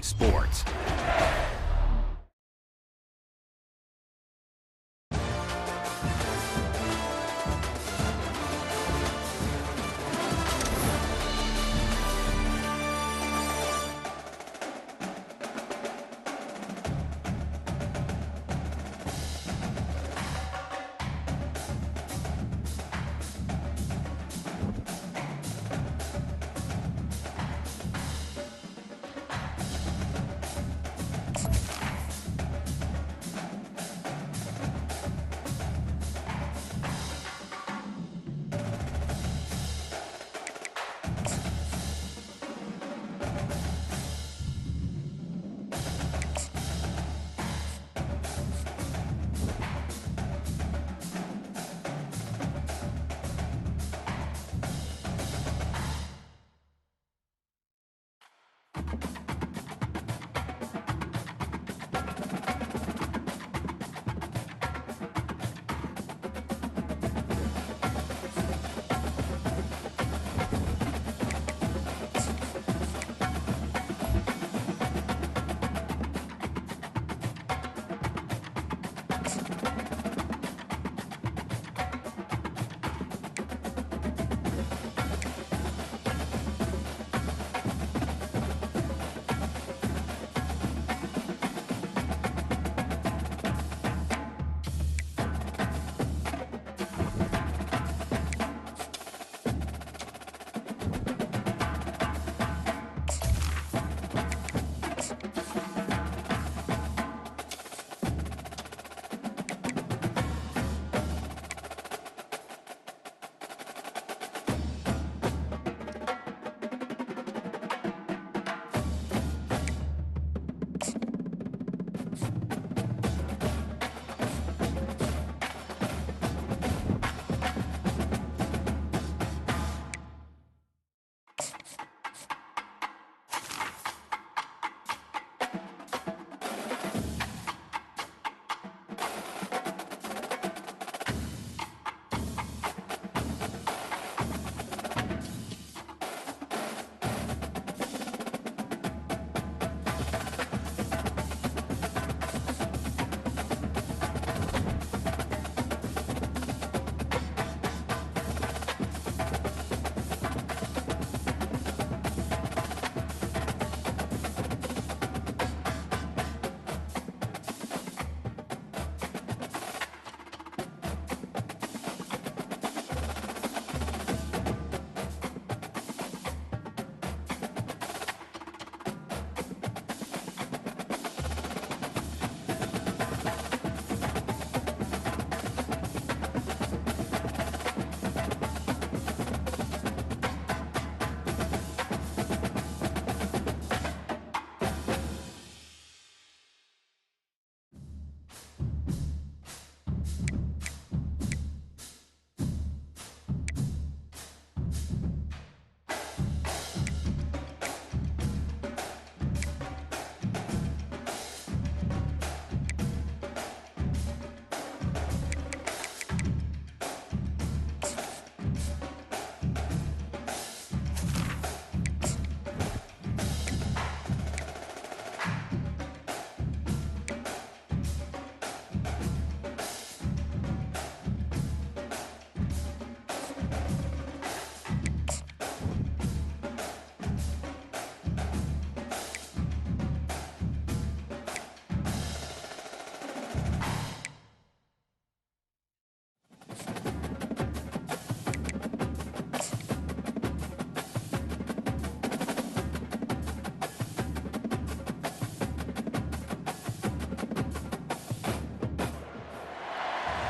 sports.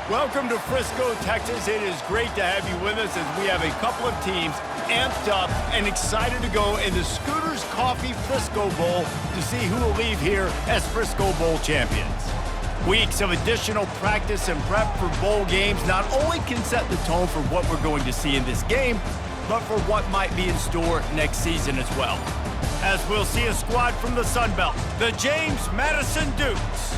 Welcome to Frisco, Texas. It is great to have you with us as we have a couple of teams amped up and excited to go in the Scooters Coffee Frisco Bowl to see who will leave here as Frisco Bowl champions. Weeks of additional practice and prep for bowl games not only can set the tone for what we're going to see in this game, but for what might be in store next season as well. As we'll see a squad from the Sun Belt, the James Madison Dukes,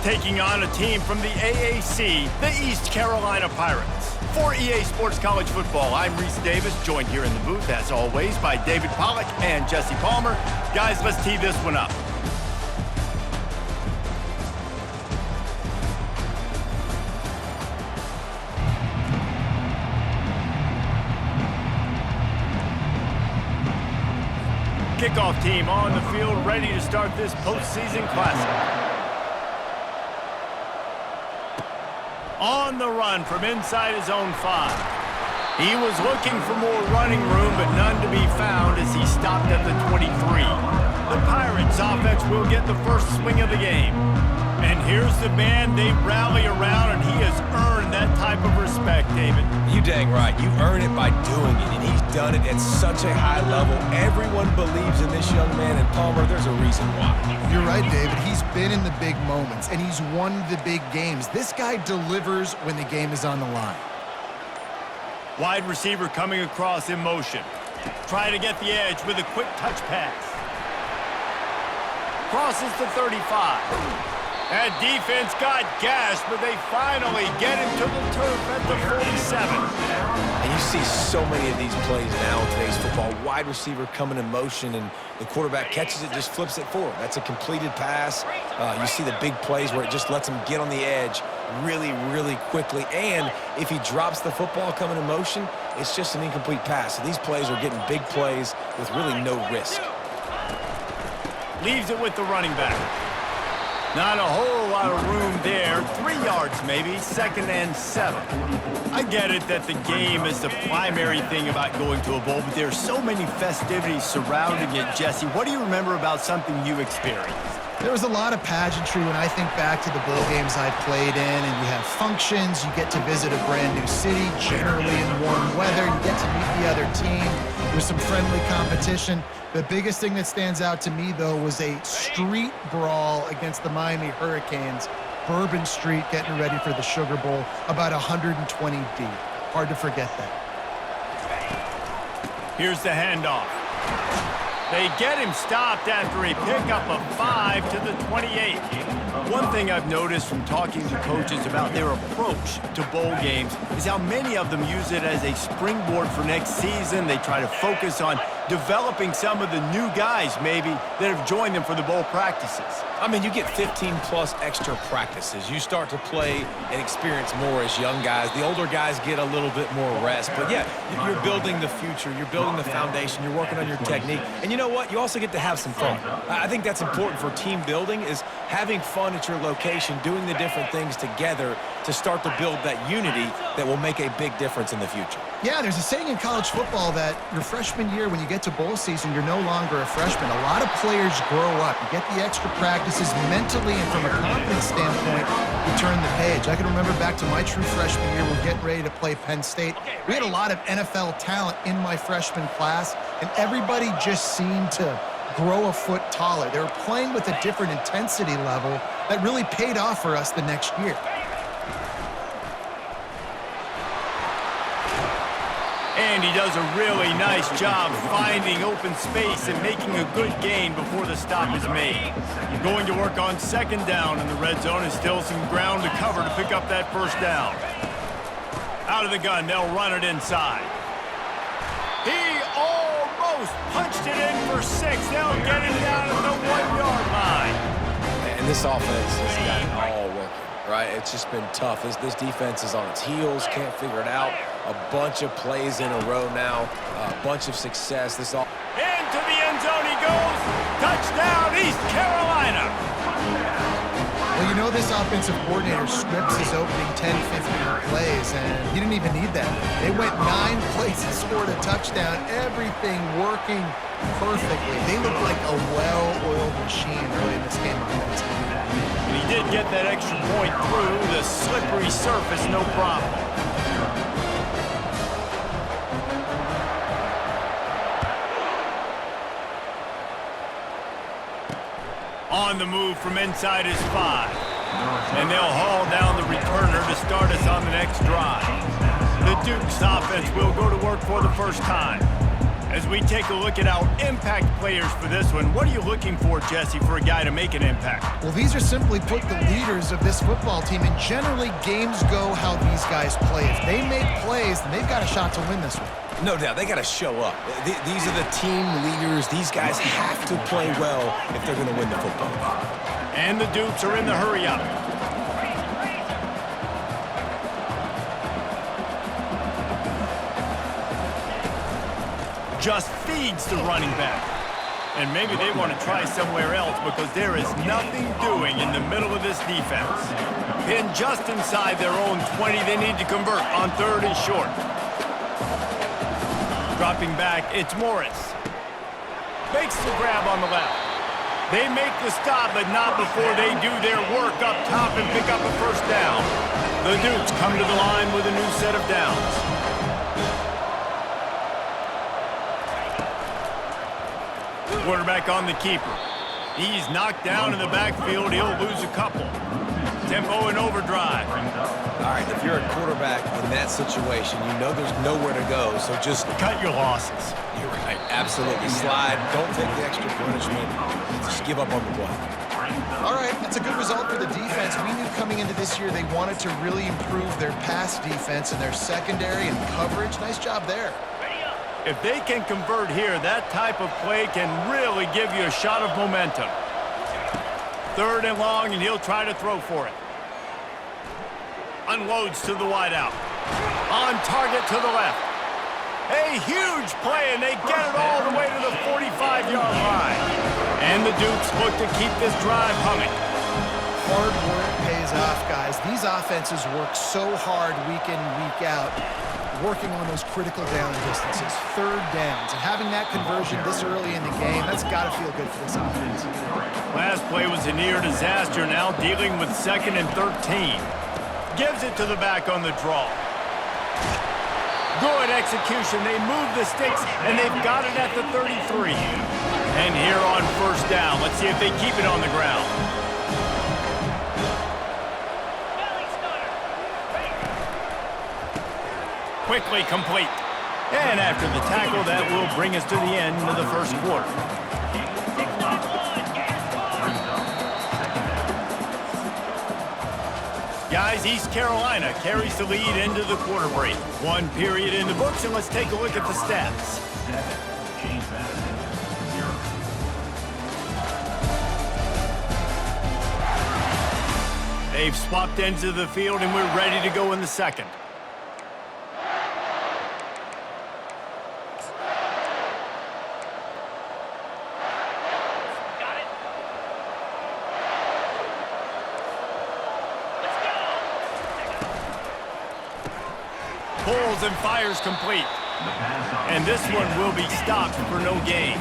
taking on a team from the AAC, the East Carolina Pirates. For EA Sports College Football, I'm Reese Davis, joined here in the booth, as always, by David Pollack and Jesse Palmer. Guys, let's tee this one up. Kickoff team on the field, ready to start this postseason classic. On the run from inside his own 5. He was looking for more running room, but none to be found as he stopped at the 23. The Pirates offense will get the first swing of the game. And here's the man they rally around, and he has earned that type of respect, David. You dang right. You earn it by doing it, and he's done it at such a high level. Everyone believes in this young man, and Palmer, there's a reason why. You're right, David. He's been in the big moments, and he's won the big games. This guy delivers when the game is on the line. Wide receiver coming across in motion. Try to get the edge with a quick touch pass. Crosses to 35. That defense got gashed, but they finally get him to the turf at the 47. And you see so many of these plays now in today's football. Wide receiver coming in motion, and the quarterback catches it, just flips it forward. That's a completed pass. You see the big plays where it just lets him get on the edge really, really quickly. And if he drops the football coming in motion, it's just an incomplete pass. So these plays are getting big plays with really no risk. Leaves it with the running back. Not a whole lot of room there. 3 yards maybe, 2nd and 7. I get it that the game is the primary thing about going to a bowl, but there are so many festivities surrounding it, Jesse. What do you remember about something you experienced? There was a lot of pageantry when I think back to the bowl games I played in, and you have functions, you get to visit a brand new city, generally in warm weather, you get to meet the other team. There's some friendly competition. The biggest thing that stands out to me, though, was a street brawl against the Miami Hurricanes. Bourbon Street getting ready for the Sugar Bowl, about 120 deep. Hard to forget that. Here's the handoff. They get him stopped after a pickup of 5 to the 28. One thing I've noticed from talking to coaches about their approach to bowl games is how many of them use it as a springboard for next season. They try to focus on developing some of the new guys, maybe, that have joined them for the bowl practices. I mean, you get 15-plus extra practices. You start to play and experience more as young guys. The older guys get a little bit more rest. But, yeah, you're building the future. You're building the foundation. You're working on your technique. And you know what? You also get to have some fun. I think that's important for team building, is having fun at your location, doing the different things together to start to build that unity that will make a big difference in the future. Yeah, there's a saying in college football that your freshman year, when you get to bowl season, you're no longer a freshman. A lot of players grow up. You get the extra practices mentally, and from a confidence standpoint, you turn the page. I can remember back to my true freshman year, we're getting ready to play Penn State. We had a lot of NFL talent in my freshman class, and everybody just seemed to grow a foot taller. They were playing with a different intensity level that really paid off for us the next year. And he does a really nice job finding open space and making a good gain before the stop is made. Going to work on 2nd down in the red zone, and still some ground to cover to pick up that 1st down. Out of the gun, they'll run it inside. He almost punched it in for 6. They'll get it down at the 1-yard line. And this offense has got it all working, right? It's just been tough. This defense is on its heels, can't figure it out. A bunch of plays in a row now, a bunch of success. Into the end zone he goes. Touchdown, East Carolina. Well, you know this offensive coordinator scripts his opening 10, 15 plays, and he didn't even need that. They went 9 plays and scored a touchdown, everything working perfectly. They look like a well-oiled machine early in this game offensively. And he did get that extra point through the slippery surface, no problem. On the move from inside his 5. And they'll haul down the returner to start us on the next drive. The Duke's offense will go to work for the first time. As we take a look at our impact players for this one, what are you looking for, Jesse, for a guy to make an impact? Well, these are simply put the leaders of this football team, and generally games go how these guys play. If they make plays, then they've got a shot to win this one. No doubt, they got to show up. These are the team leaders. These guys have to play well if they're going to win the football game. And the Dukes are in the hurry-up. Just feeds the running back. And maybe they want to try somewhere else because there is nothing doing in the middle of this defense. Pinned just inside their own 20, they need to convert on 3rd and short. Dropping back, it's Morris. Makes the grab on the left. They make the stop, but not before they do their work up top and pick up a first down. The Dukes come to the line with a new set of downs. Quarterback on the keeper. He's knocked down in the backfield. He'll lose a couple. Tempo and overdrive. All right, if you're a quarterback in that situation, you know there's nowhere to go, so just cut your losses. You're right. Absolutely. Slide. Don't take the extra punishment. Just give up on the play. All right, that's a good result for the defense. We knew coming into this year they wanted to really improve their pass defense and their secondary and coverage. Nice job there. If they can convert here, that type of play can really give you a shot of momentum. 3rd and long, and he'll try to throw for it. Unloads to the wideout. On target to the left. A huge play, and they get it all the way to the 45-yard line. And the Dukes look to keep this drive humming. Hard work pays off, guys. These offenses work so hard week in and week out, working on those critical down distances, 3rd downs, and having that conversion this early in the game, that's got to feel good for this offense. Last play was a near disaster, now dealing with 2nd and 13. Gives it to the back on the draw. Good execution. They move the sticks, and they've got it at the 33. And here on 1st down, let's see if they keep it on the ground. Quickly complete. And after the tackle, that will bring us to the end of the 1st quarter. Guys, East Carolina carries the lead into the quarter break. 1 period in the books, and let's take a look at the stats. They've swapped ends of the field, and we're ready to go in the 2nd. Pulls and fires complete. And this one will be stopped for no gain.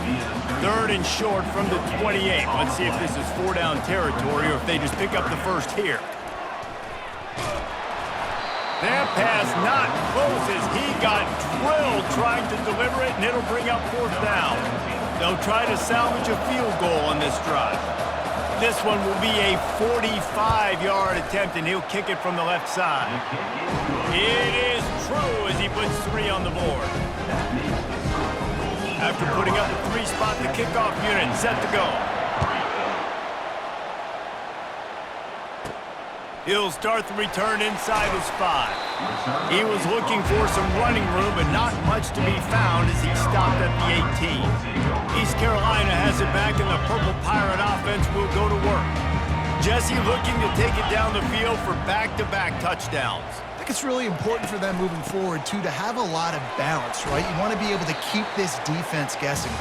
3rd and short from the 28. Let's see if this is 4-down territory or if they just pick up the first here. That pass not close as he got drilled trying to deliver it, and it'll bring up 4th down. They'll try to salvage a field goal on this drive. This one will be a 45-yard attempt, and he'll kick it from the left side. It is true as he puts 3 on the board. After putting up a 3-spot, the kickoff unit set to go. He'll start the return inside his 5. He was looking for some running room, but not much to be found as he stopped at the 18. East Carolina has it back, and the Purple Pirate offense will go to work. Jesse looking to take it down the field for back-to-back touchdowns. I think it's really important for them moving forward, too, to have a lot of balance, right? You want to be able to keep this defense guessing.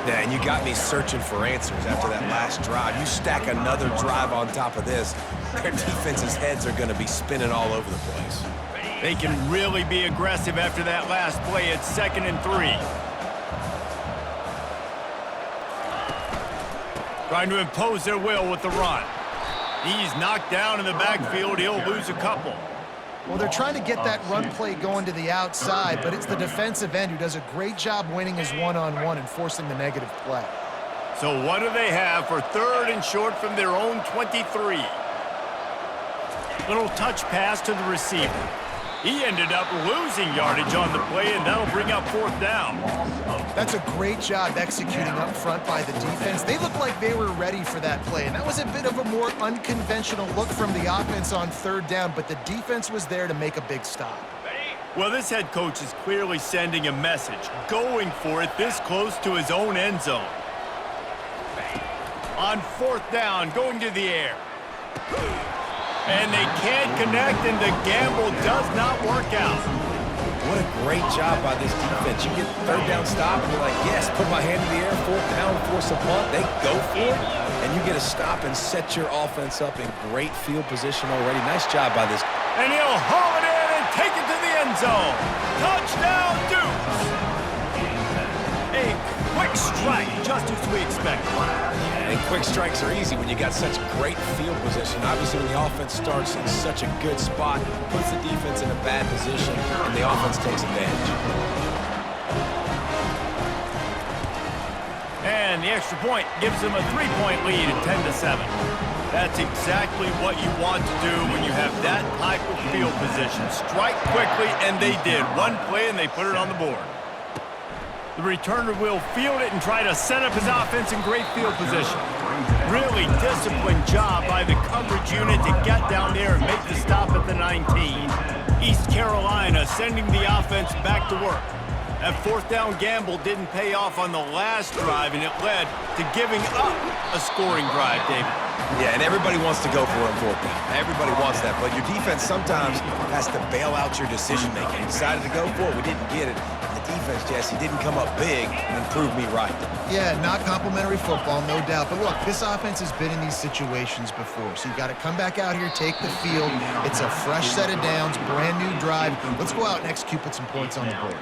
Yeah, and you got me searching for answers after that last drive. You stack another drive on top of this, their defense's heads are going to be spinning all over the place. They can really be aggressive after that last play at 2nd and 3. Trying to impose their will with the run. He's knocked down in the backfield. He'll lose a couple. Well, they're trying to get that run play going to the outside, but it's the defensive end who does a great job winning his one-on-one and forcing the negative play. So what do they have for 3rd and short from their own 23? Little touch pass to the receiver. He ended up losing yardage on the play, and that'll bring up 4th down. That's a great job executing up front by the defense. They looked like they were ready for that play, and that was a bit of a more unconventional look from the offense on 3rd down, but the defense was there to make a big stop. Well, this head coach is clearly sending a message, going for it this close to his own end zone. On 4th down, going to the air. And they can't connect, and the gamble does not work out. What a great job by this defense. You get third down stop, and you're like, yes, put my hand in the air, fourth down, force a punt. They go for it, and you get a stop and set your offense up in great field position already. Nice job by this. And he'll haul it in and take it to the end zone. Touchdown, Dukes. A quick strike, just as we expected. And quick strikes are easy when you got such great field position. Obviously, when the offense starts in such a good spot, puts the defense in a bad position, and the offense takes advantage. And the extra point gives them a 3-point lead at 10-7. That's exactly what you want to do when you have that type of field position. Strike quickly, and they did. One play, and they put it on the board. The returner will field it and try to set up his offense in great field position. Really disciplined job by the coverage unit to get down there and make the stop at the 19. East Carolina sending the offense back to work. That fourth down gamble didn't pay off on the last drive, and it led to giving up a scoring drive, David. Yeah, and everybody wants to go for it on fourth down. Everybody wants that, but your defense sometimes has to bail out your decision-making. We decided to go for it. We didn't get it. Defense, Jesse, didn't come up big and prove me right. Yeah, not complimentary football, no doubt. But look, this offense has been in these situations before. So you got to come back out here, take the field. It's a fresh set of downs, brand new drive. Let's go out and execute, put some points on the board.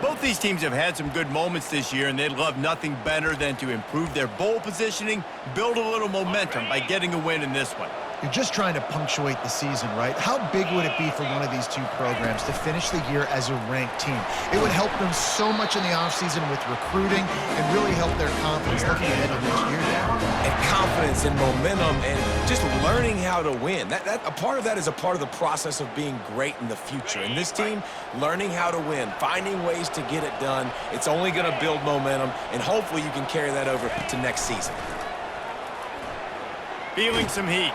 Both these teams have had some good moments this year, and they'd love nothing better than to improve their bowl positioning, build a little momentum by getting a win in this one. You're just trying to punctuate the season, right? How big would it be for one of these two programs to finish the year as a ranked team? It would help them so much in the offseason with recruiting and really help their confidence looking ahead to next year, Dan. And confidence and momentum and just learning how to win. A part of that is a part of the process of being great in the future. And this team, learning how to win, finding ways to get it done, it's only going to build momentum, and hopefully you can carry that over to next season. Feeling some heat.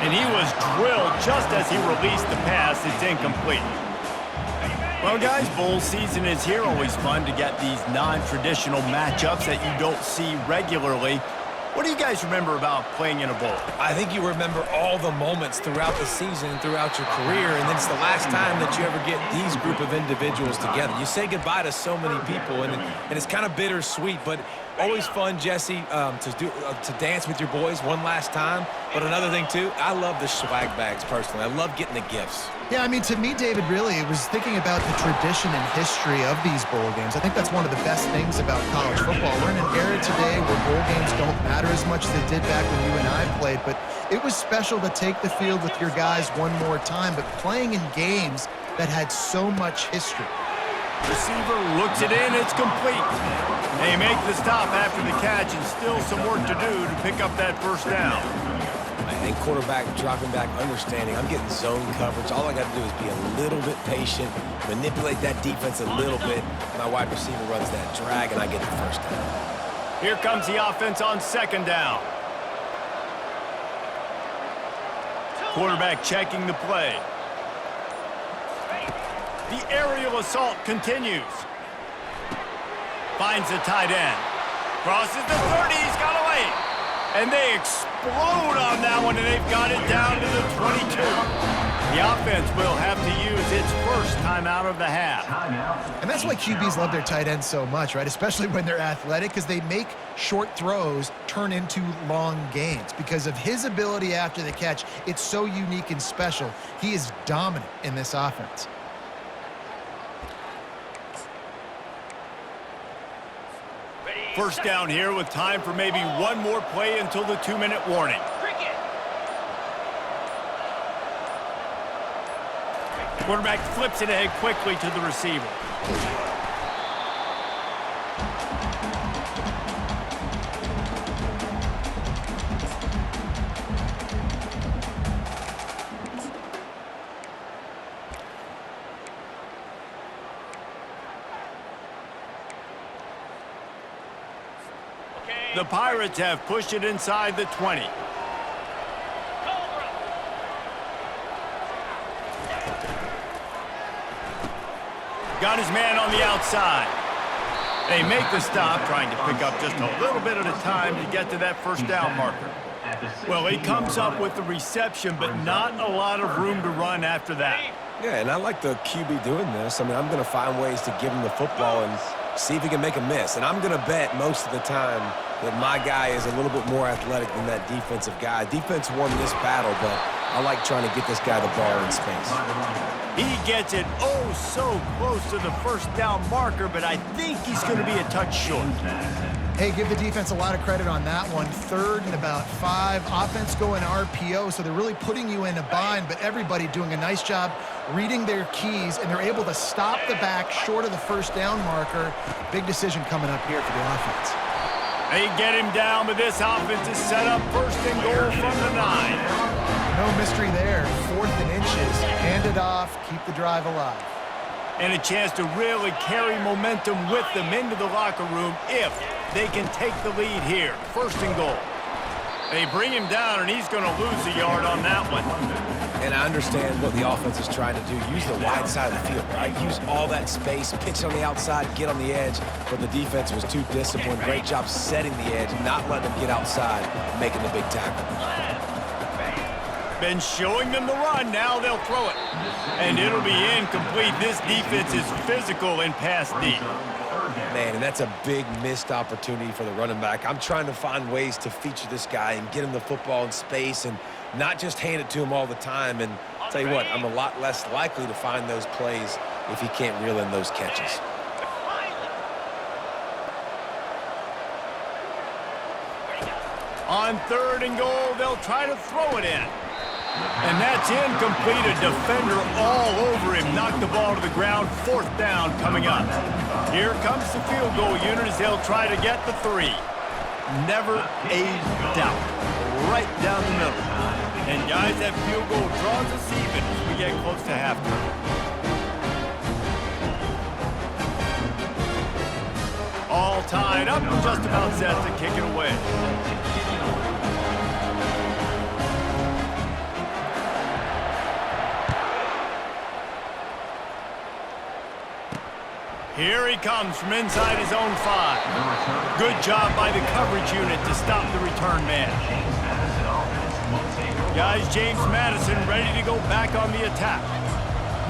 And he was drilled just as he released the pass. It's incomplete. Well, guys, bowl season is here. Always fun to get these non-traditional matchups that you don't see regularly. What do you guys remember about playing in a bowl? I think you remember all the moments throughout the season and throughout your career, and then it's the last time that you ever get these group of individuals together. You say goodbye to so many people, and it's kind of bittersweet, but always fun, Jesse, to dance with your boys one last time. But another thing, too, I love the swag bags, personally. I love getting the gifts. Yeah, I mean, to me, David, really, it was thinking about the tradition and history of these bowl games. I think that's one of the best things about college football. We're in an era today where bowl games don't matter as much as they did back when you and I played, but it was special to take the field with your guys one more time, but playing in games that had so much history. Receiver looks it in, it's complete. They make the stop after the catch, and still some work to do to pick up that first down. And quarterback dropping back, understanding I'm getting zone coverage. All I got to do is be a little bit patient, manipulate that defense a little bit. My wide receiver runs that drag, and I get the first down. Here comes the offense on second down. Quarterback checking the play. The aerial assault continues. Finds the tight end. Crosses the 30, he's got away. And they explode on that one, and they've got it down to the 22. The offense will have to use its first timeout of the half. And that's why QBs love their tight ends so much, right? Especially when they're athletic, because they make short throws turn into long gains. Because of his ability after the catch, it's so unique and special. He is dominant in this offense. First down here with time for maybe one more play until the 2-minute warning. Quarterback flips it ahead quickly to the receiver. The Pirates have pushed it inside the 20. Got his man on the outside. They make the stop, trying to pick up just a little bit at a time to get to that first down marker. Well, he comes up with the reception, but not a lot of room to run after that. Yeah, and I like the QB doing this. I mean, I'm going to find ways to give him the football and see if he can make a miss. And I'm going to bet most of the time that my guy is a little bit more athletic than that defensive guy. Defense won this battle, but I like trying to get this guy the ball in space. He gets it oh so close to the first down marker, but I think he's going to be a touch short. Hey, give the defense a lot of credit on that one. 3rd and about 5. Offense going RPO, so they're really putting you in a bind, but everybody doing a nice job reading their keys, and they're able to stop the back short of the first down marker. Big decision coming up here for the offense. They get him down, but this offense is set up 1st and goal from the 9. No mystery there. 4th and inches. Hand it off. Keep the drive alive. And a chance to really carry momentum with them into the locker room if they can take the lead here. 1st and goal. They bring him down, and he's going to lose a yard on that one. And I understand what the offense is trying to do. Use the wide side of the field, right? Use all that space, pitch on the outside, get on the edge. But the defense was too disciplined. Great job setting the edge, not letting them get outside, making the big tackle. Been showing them the run. Now they'll throw it. And it'll be incomplete. This defense is physical and pass deep. Man, and that's a big missed opportunity for the running back. I'm trying to find ways to feature this guy and get him the football in space and not just hand it to him all the time. And I'll tell you what, I'm a lot less likely to find those plays if he can't reel in those catches. On 3rd and goal, they'll try to throw it in. And that's incomplete. A defender all over him. Knocked the ball to the ground. 4th down coming up. Here comes the field goal unit as they'll try to get the 3. Never a doubt. Right down the middle. And guys, that field goal draws us even as we get close to halftime. All tied up and just about set to kick it away. Here he comes from inside his own 5. Good job by the coverage unit to stop the return man. Guys, James Madison ready to go back on the attack.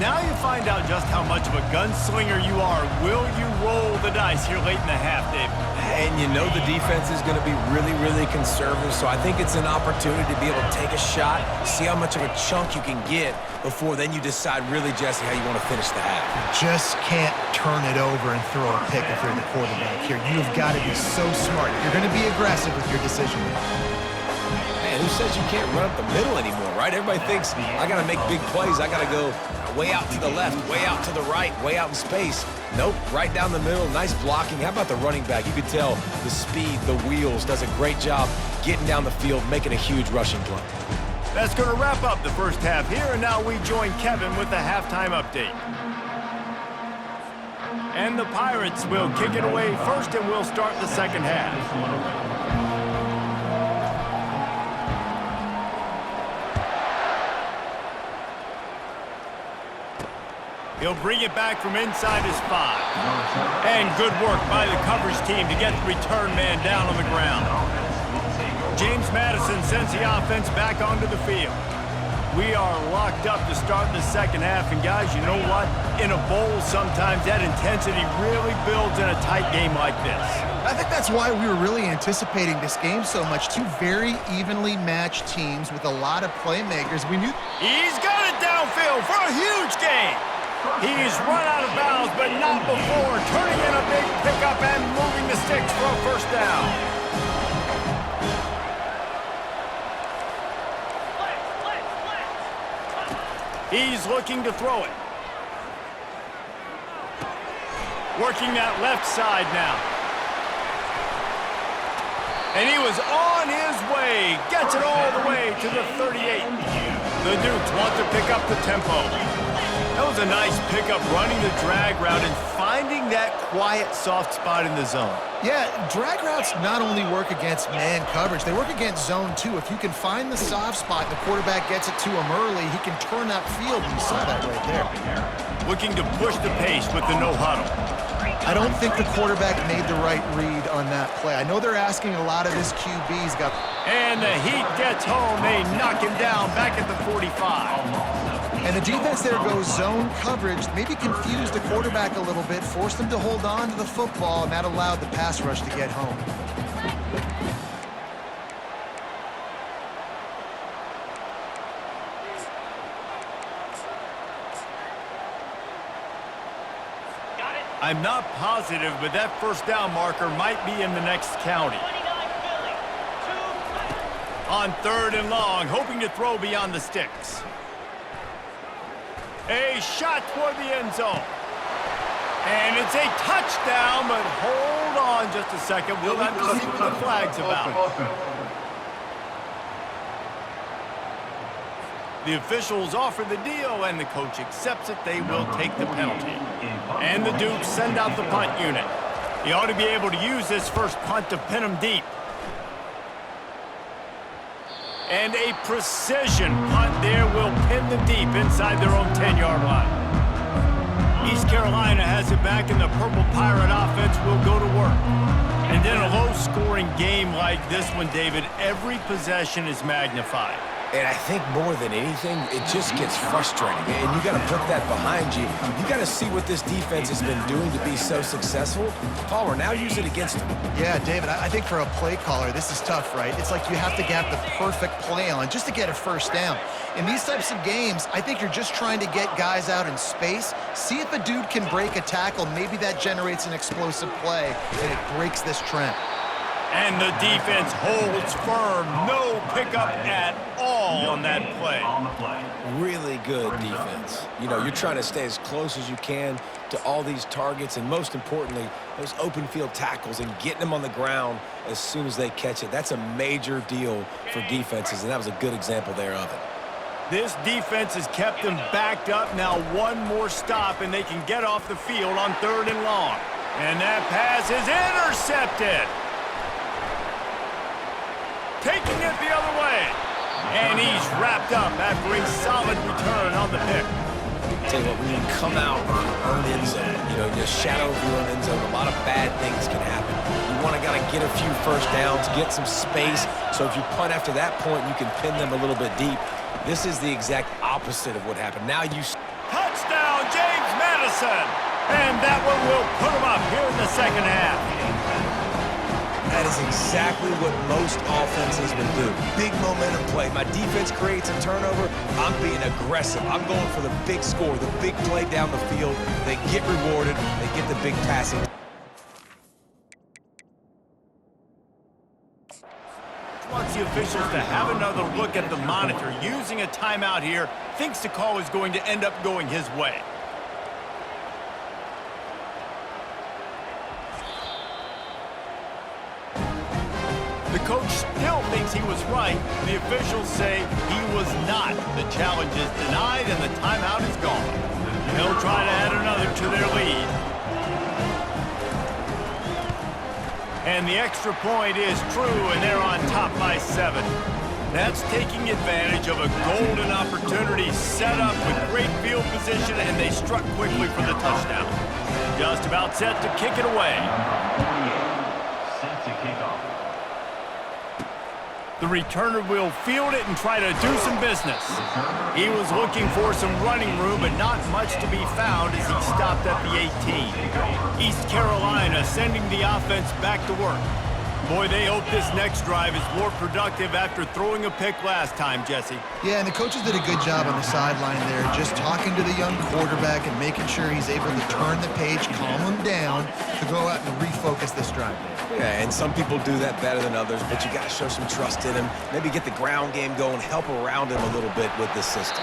Now you find out just how much of a gunslinger you are. Will you roll the dice here late in the half, Dave? And you know the defense is going to be really, really conservative, so I think it's an opportunity to be able to take a shot, see how much of a chunk you can get before then you decide really, Jesse, how you want to finish the half. Just can't turn it over and throw a pick if you're the quarterback here. You've got to be so smart. You're going to be aggressive with your decision making. Man, who says you can't run up the middle anymore, right? Everybody thinks, I got to make big plays. I got to go way out to the left, way out to the right, way out in space. Nope, right down the middle. Nice blocking. How about the running back? You could tell the speed, the wheels, does a great job getting down the field, making a huge rushing play. That's going to wrap up the first half here, and now we join Kevin with the halftime update. And the Pirates will kick it away first, and we'll start the second half. He'll bring it back from inside his 5. And good work by the coverage team to get the return man down on the ground. James Madison sends the offense back onto the field. We are locked up to start the second half, and guys, you know what? In a bowl, sometimes that intensity really builds in a tight game like this. I think that's why we were really anticipating this game so much. 2 very evenly matched teams with a lot of playmakers. We knew he's got it downfield for a huge gain. He's run out of bounds, but not before, turning in a big pickup and moving the sticks for a first down. He's looking to throw it. Working that left side now. And he was on his way. Gets it all the way to the 38. The Dukes want to pick up the tempo. That was a nice pickup, running the drag route and finding that quiet, soft spot in the zone. Yeah, drag routes not only work against man coverage, they work against zone too. If you can find the soft spot, the quarterback gets it to him early, he can turn that field, and you saw that right there. Looking to push the pace with the no huddle. I don't think the quarterback made the right read on that play. I know they're asking a lot of his QBs. And the heat gets home. They knock him down back at the 45. And the defense there goes zone coverage, maybe confused the quarterback a little bit, forced him to hold on to the football, and that allowed the pass rush to get home. I'm not positive, but that first down marker might be in the next county. On 3rd and long, hoping to throw beyond the sticks. A shot toward the end zone. And it's a touchdown, but hold on just a second. We'll have to see what the flag's about. The officials offer the deal, and the coach accepts it. They will take the penalty. And the Dukes send out the punt unit. He ought to be able to use this first punt to pin them deep. And a precision punt there will pin them deep inside their own 10-yard line. East Carolina has it back, and the Purple Pirate offense will go to work. And in a low-scoring game like this one, David, every possession is magnified. And I think more than anything, it just gets frustrating. And you got to put that behind you. You got to see what this defense has been doing to be so successful. Palmer, now use it against them. Yeah, David, I think for a play caller, this is tough, right? It's like you have to get the perfect play on just to get a first down. In these types of games, I think you're just trying to get guys out in space, see if a dude can break a tackle. Maybe that generates an explosive play, and it breaks this trend. And the defense holds firm. No pickup at all on that play. Really good defense. You know, you're trying to stay as close as you can to all these targets, and most importantly, those open field tackles and getting them on the ground as soon as they catch it. That's a major deal for defenses, and that was a good example there of it. This defense has kept them backed up. Now one more stop, and they can get off the field on 3rd and long. And that pass is intercepted. Taking it the other way. And he's wrapped up after a solid return on the pick. Tell you what, when you come out of your own end zone, you know, just shadow of your own end zone, a lot of bad things can happen. You want to get a few first downs, get some space, so if you punt after that point, you can pin them a little bit deep. This is the exact opposite of what happened. Now you... Touchdown, James Madison! And that one will put him up here in the second half. That is exactly what most offenses will do. Big momentum play. My defense creates a turnover. I'm being aggressive. I'm going for the big score, the big play down the field. They get rewarded. They get the big passing. Wants the officials to have another look at the monitor. Using a timeout here, thinks the call is going to end up going his way. The coach still thinks he was right. The officials say he was not. The challenge is denied, and the timeout is gone. They'll try to add another to their lead. And the extra point is true, and they're on top by 7. That's taking advantage of a golden opportunity set up with great field position, and they struck quickly for the touchdown. Just about set to kick it away. Set to kick off. The returner will field it and try to do some business. He was looking for some running room, but not much to be found as he stopped at the 18. East Carolina sending the offense back to work. Boy, they hope this next drive is more productive after throwing a pick last time, Jesse. Yeah, and the coaches did a good job on the sideline there, just talking to the young quarterback and making sure he's able to turn the page, calm him down, to go out and refocus this drive there. Yeah, and some people do that better than others, but you got to show some trust in him. Maybe get the ground game going, help around him a little bit with this system.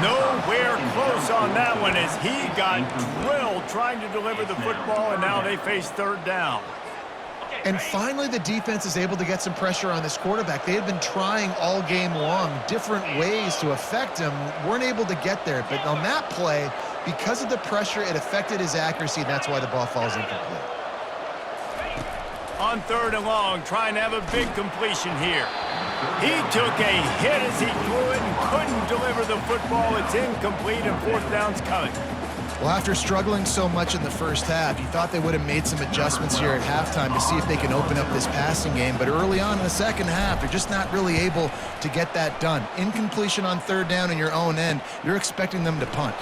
Nowhere close on that one as he got drilled trying to deliver the football, and now they face 3rd down. And finally, the defense is able to get some pressure on this quarterback. They had been trying all game long different ways to affect him, weren't able to get there. But on that play, because of the pressure, it affected his accuracy, and that's why the ball falls incomplete. On 3rd and long, trying to have a big completion here. He took a hit as he threw it and couldn't deliver the football. It's incomplete, and 4th down's coming. Well, after struggling so much in the first half, you thought they would have made some adjustments here at halftime to see if they can open up this passing game. But early on in the second half, they're just not really able to get that done. Incompletion on third down in your own end, you're expecting them to punt.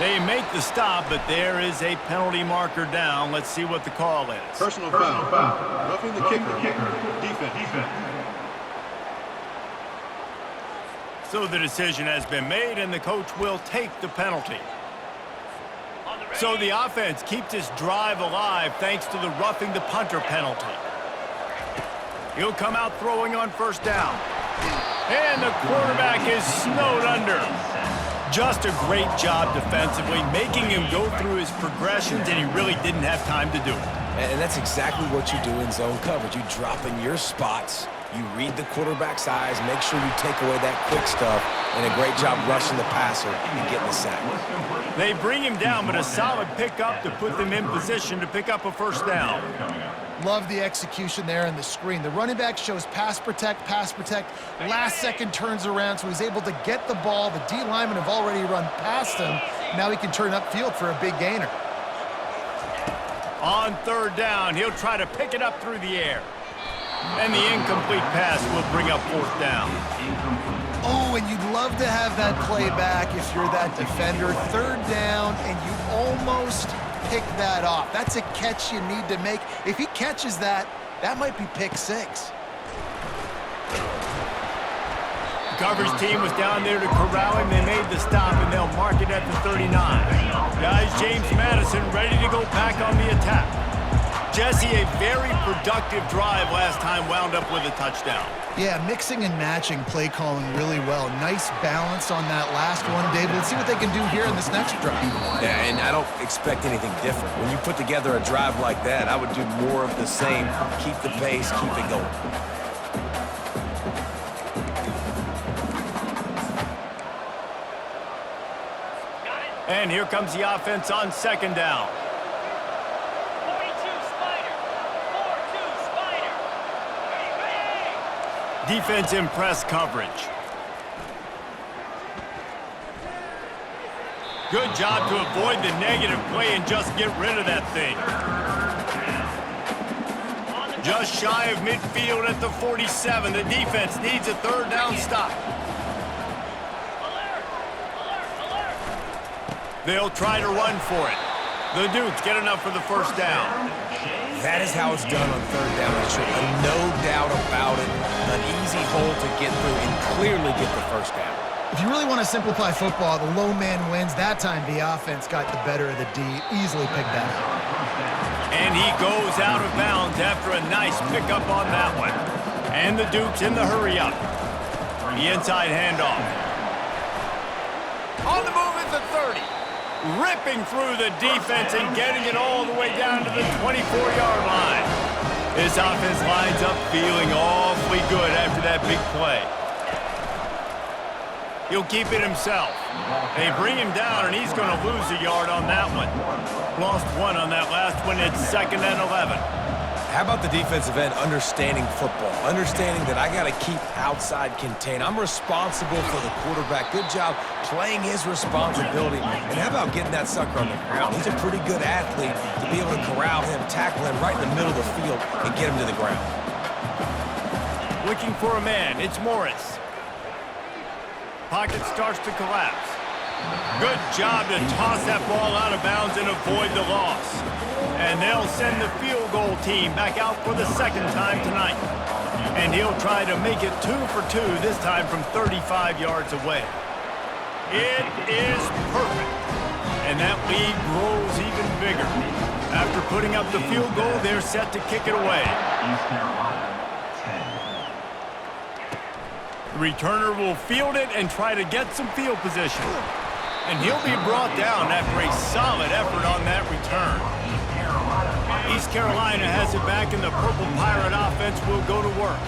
They make the stop, but there is a penalty marker down. Let's see what the call is. Personal foul. Roughing the kicker. Defense. So the decision has been made, and the coach will take the penalty. So the offense keeps this drive alive thanks to the roughing the punter penalty. He'll come out throwing on first down. And the quarterback is snowed under. Just a great job defensively, making him go through his progressions, and he really didn't have time to do it. And that's exactly what you do in zone coverage. You drop in your spots, you read the quarterback's eyes, make sure you take away that quick stuff, and a great job rushing the passer and getting the sack. They bring him down, but a solid pickup to put them in position to pick up a first down. Love the execution there in the screen. The running back shows pass protect. Last second turns around, so he's able to get the ball. The D linemen have already run past him. Now he can turn upfield for a big gainer. On third down, he'll try to pick it up through the air. And the incomplete pass will bring up fourth down. Oh, and you'd love to have that play back if you're that defender. Third down, and you almost pick that off. That's a catch you need to make. If he catches that, that might be pick six. The coverage team was down there to corral him. They made the stop, and they'll mark it at the 39. Guys, James Madison ready to go back on the attack. Jesse, a very productive drive last time, wound up with a touchdown. Yeah, mixing and matching play calling really well. Nice balance on that last one, David. Let's see what they can do here in this next drive. Yeah, and I don't expect anything different. When you put together a drive like that, I would do more of the same. Keep the pace, keep it going. And here comes the offense on second down. Defense in press coverage. Good job to avoid the negative play and just get rid of that thing. Just shy of midfield at the 47. The defense needs a third down stop. They'll try to run for it. The Dukes get enough for the first down. That is how it's done on third down. No doubt about it. An easy hole to get through and clearly get the first down. If you really want to simplify football, the low man wins. That time the offense got the better of the D. Easily picked that up. And he goes out of bounds after a nice pickup on that one. And the Dukes in the hurry up. The inside handoff. On the move at the 30. Ripping through the defense and getting it all the way down to the 24-yard line. This offense lines up feeling awfully good after that big play. He'll keep it himself. They bring him down, and he's going to lose a yard on that one. Lost one on that last one. It's 2nd and 11. How about the defensive end understanding football? Understanding that I got to keep outside contained. I'm responsible for the quarterback. Good job playing his responsibility. And how about getting that sucker on the ground? He's a pretty good athlete to be able to corral him, tackle him right in the middle of the field, and get him to the ground. Looking for a man. It's Morris. Pocket starts to collapse. Good job to toss that ball out of bounds and avoid the loss. And they'll send the field goal team back out for the second time tonight. And he'll try to make it 2 for 2, this time from 35 yards away. It is perfect. And that lead grows even bigger. After putting up the field goal, they're set to kick it away. The returner will field it and try to get some field position. And he'll be brought down after a solid effort on that return. East Carolina has it back, and the Purple Pirate offense will go to work.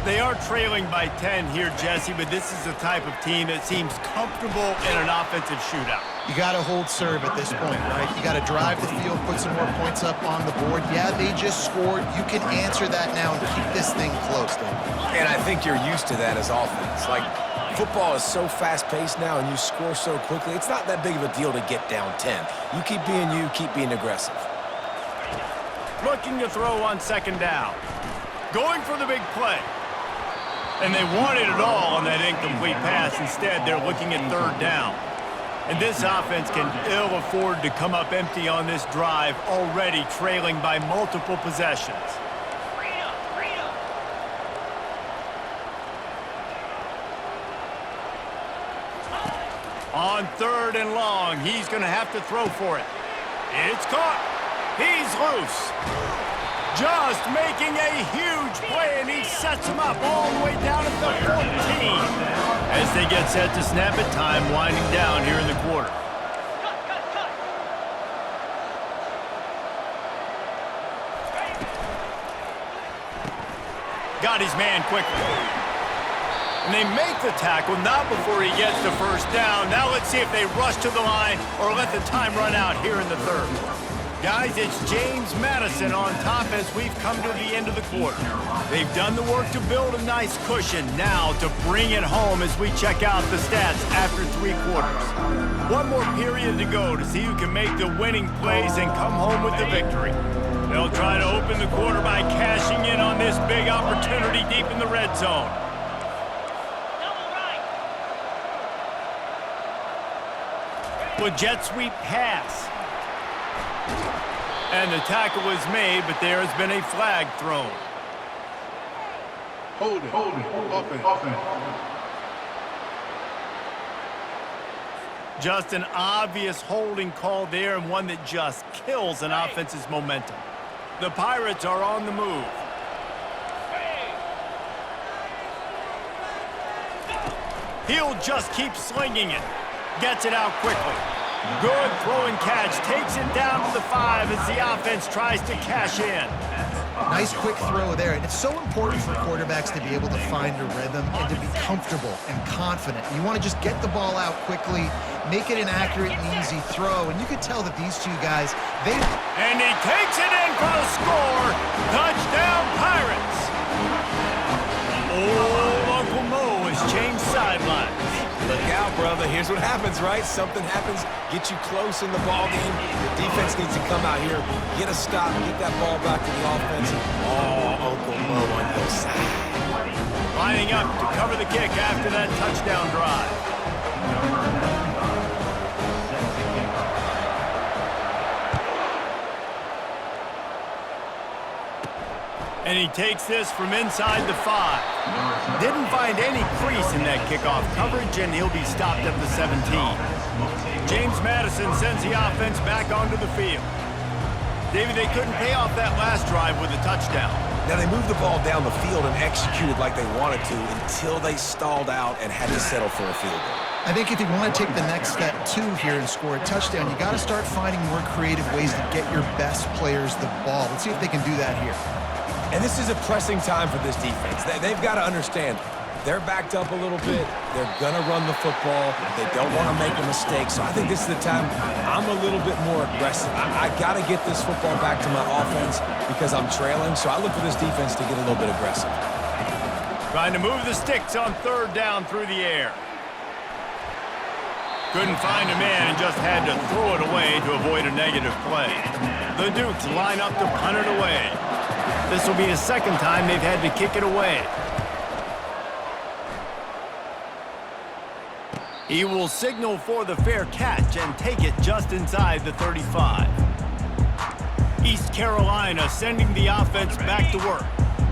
They are trailing by 10 here, Jesse, but this is the type of team that seems comfortable in an offensive shootout. You got to hold serve at this point, right? You got to drive the field, put some more points up on the board. Yeah, they just scored. You can answer that now and keep this thing close, David. And I think you're used to that as offense. Like, football is so fast-paced now and you score so quickly, it's not that big of a deal to get down 10. You keep being aggressive. Looking to throw on second down. Going for the big play. And they wanted it all on that incomplete pass. Instead, they're looking at third down. And this offense can ill afford to come up empty on this drive, already trailing by multiple possessions. On third and long, he's going to have to throw for it. It's caught. He's loose. Just making a huge play, and he sets him up all the way down at the 14. As they get set to snap it, time winding down here in the quarter. Got his man quickly. And they make the tackle, not before he gets the first down. Now let's see if they rush to the line or let the time run out here in the third. Guys, it's James Madison on top as we've come to the end of the quarter. They've done the work to build a nice cushion. Now to bring it home as we check out the stats after 3 quarters. One more period to go to see who can make the winning plays and come home with the victory. They'll try to open the quarter by cashing in on this big opportunity deep in the red zone. With jet sweep pass. And the tackle was made, but there has been a flag thrown. Holding. Offense. Just an obvious holding call there, and one that just kills an offense's momentum. The Pirates are on the move. He'll just keep slinging it. Gets it out quickly. Good throw and catch. Takes it down to the 5 as the offense tries to cash in. Nice quick throw there. And it's so important for quarterbacks to be able to find a rhythm and to be comfortable and confident. You want to just get the ball out quickly, make it an accurate and easy throw. And you could tell that these two guys, And he takes it in for the score. Touchdown, Pirates. Oh, Uncle Mo has changed sidelines. Look out, brother. Here's what happens, right? Something happens, get you close in the ball game. The defense needs to come out here, get a stop, get that ball back to the offense. Oh, Uncle Mo on your side. Lining up to cover the kick after that touchdown drive. And he takes this from inside the 5. Didn't find any crease in that kickoff coverage, and he'll be stopped at the 17. James Madison sends the offense back onto the field. David, they couldn't pay off that last drive with a touchdown. Now, they moved the ball down the field and executed like they wanted to until they stalled out and had to settle for a field goal. I think if you want to take the next step too here and score a touchdown, you got to start finding more creative ways to get your best players the ball. Let's see if they can do that here. And this is a pressing time for this defense. They've got to understand they're backed up a little bit. They're going to run the football. They don't want to make a mistake. So I think this is the time I'm a little bit more aggressive. I got to get this football back to my offense because I'm trailing. So I look for this defense to get a little bit aggressive. Trying to move the sticks on third down through the air. Couldn't find a man and just had to throw it away to avoid a negative play. The Dukes line up to punt it away. This will be the second time they've had to kick it away. He will signal for the fair catch and take it just inside the 35. East Carolina sending the offense back to work.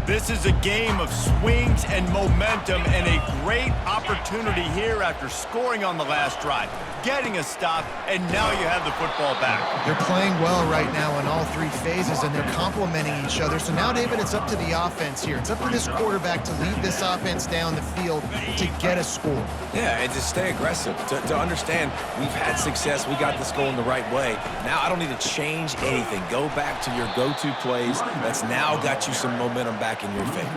This is a game of swings and momentum and a great opportunity here after scoring on the last drive, getting a stop, and now you have the football back. They're playing well right now in all 3 phases, and they're complementing each other. So now, David, it's up to the offense here. It's up to this quarterback to lead this offense down the field to get a score. Yeah, and to stay aggressive, to understand we've had success, we got this going the right way. Now I don't need to change anything. Go back to your go-to plays. That's now got you some momentum back in your favor.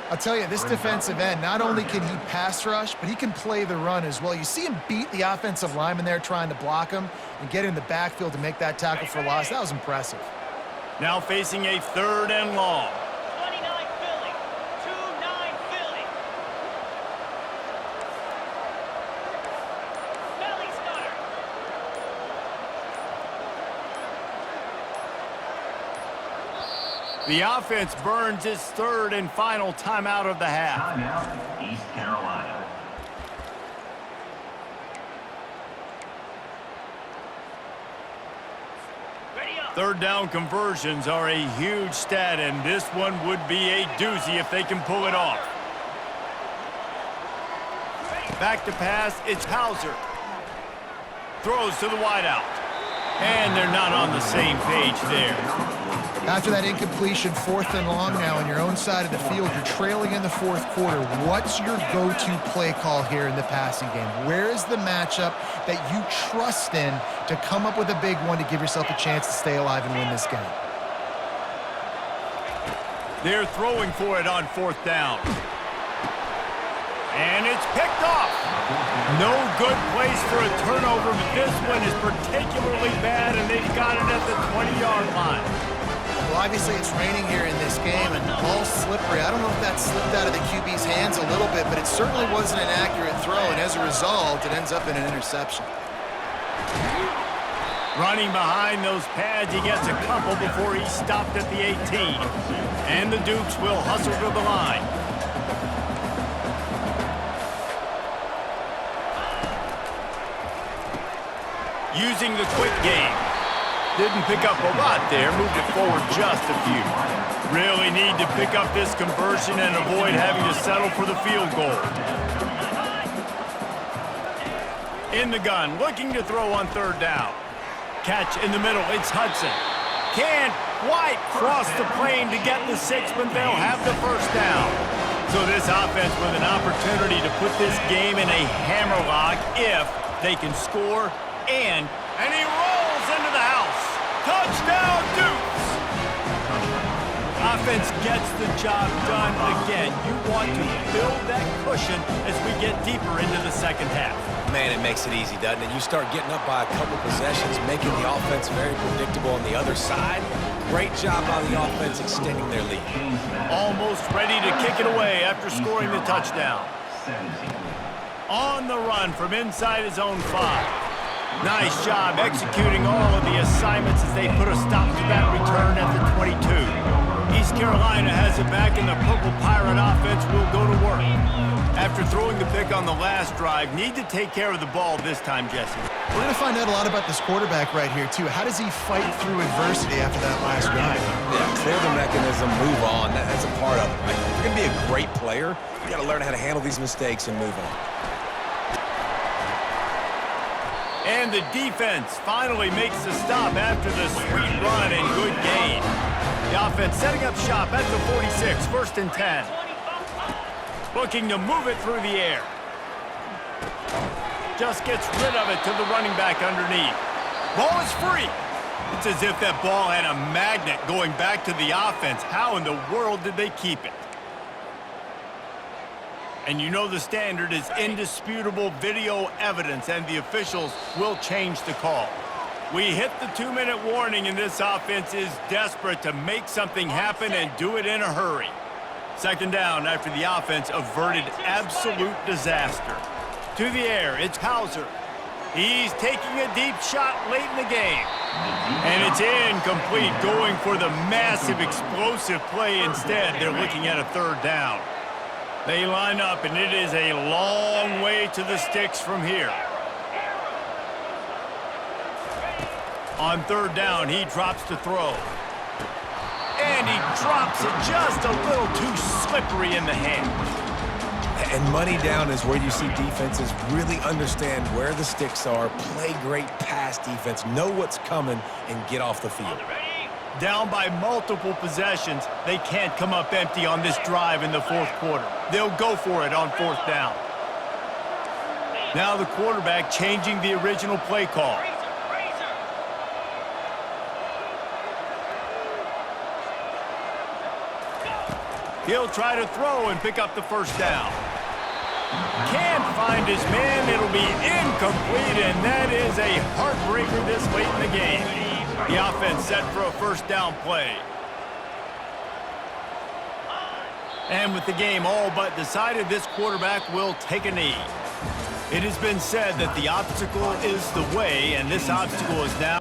I'll tell you, this defensive end, not only can he pass rush, but he can play the run as well. You see him beat the offensive lineman there trying to block him and get in the backfield to make that tackle for loss. That was impressive. Now facing a 3rd and long. 29 Philly. 2-9 Philly. Belly stutter. The offense burns its 3rd and final timeout of the half. Timeout, East Carolina. Ready up. 3rd down conversions are a huge stat, and this one would be a doozy if they can pull it off. Back to pass, it's Hauser. Throws to the wideout. And they're not on the same page there. After that incompletion, 4th and long now on your own side of the field, you're trailing in the 4th quarter. What's your go-to play call here in the passing game? Where is the matchup that you trust in to come up with a big one to give yourself a chance to stay alive and win this game? They're throwing for it on 4th down. And it's picked off. No good place for a turnover, but this one is particularly bad, and they've got it at the 20-yard line. Well, obviously it's raining here in this game, and the ball's slippery. I don't know if that slipped out of the QB's hands a little bit, but it certainly wasn't an accurate throw, and as a result, it ends up in an interception. Running behind those pads, he gets a couple before he's stopped at the 18. And the Dukes will hustle to the line. Using the quick game. Didn't pick up a lot there, moved it forward just a few. Really need to pick up this conversion and avoid having to settle for the field goal. In the gun, looking to throw on 3rd down. Catch in the middle, it's Hudson. Can't quite cross the plane to get the 6, but they'll have the 1st down. So this offense with an opportunity to put this game in a hammerlock if they can score. And he rolls into the house. Touchdown, Dukes! Offense gets the job done again. You want to build that cushion as we get deeper into the 2nd half. Man, it makes it easy, doesn't it? You start getting up by a couple possessions, making the offense very predictable on the other side. Great job by the offense extending their lead. Almost ready to kick it away after scoring the touchdown. On the run from inside his own 5. Nice job executing all of the assignments as they put a stop to that return at the 22. East Carolina has it back, and the Purple Pirate offense will go to work. After throwing the pick on the last drive, need to take care of the ball this time, Jesse. We're going to find out a lot about this quarterback right here, too. How does he fight through adversity after that last drive? Yeah, clear the mechanism, move on. That's a part of it, right? If you're going to be a great player, you got to learn how to handle these mistakes and move on. And the defense finally makes the stop after the sweet run and good gain. The offense setting up shop at the 46, 1st and 10. Looking to move it through the air. Just gets rid of it to the running back underneath. Ball is free. It's as if that ball had a magnet going back to the offense. How in the world did they keep it? And you know the standard is indisputable video evidence, and the officials will change the call. We hit the 2-minute warning, and this offense is desperate to make something happen and do it in a hurry. 2nd down after the offense averted absolute disaster. To the air, it's Hauser. He's taking a deep shot late in the game. And it's incomplete, going for the massive explosive play instead. They're looking at a 3rd down. They line up, and it is a long way to the sticks from here. On 3rd down, he drops to throw. And he drops it just a little too slippery in the hands. And money down is where you see defenses really understand where the sticks are, play great pass defense, know what's coming, and get off the field. Down by multiple possessions, they can't come up empty on this drive in the 4th quarter. They'll go for it on 4th down. Now the quarterback changing the original play call. He'll try to throw and pick up the first down. Can't find his man. It'll be incomplete, and that is a heartbreaker this late in the game. The offense set for a first down play. And with the game all but decided, this quarterback will take a knee. It has been said that the obstacle is the way, and this obstacle is now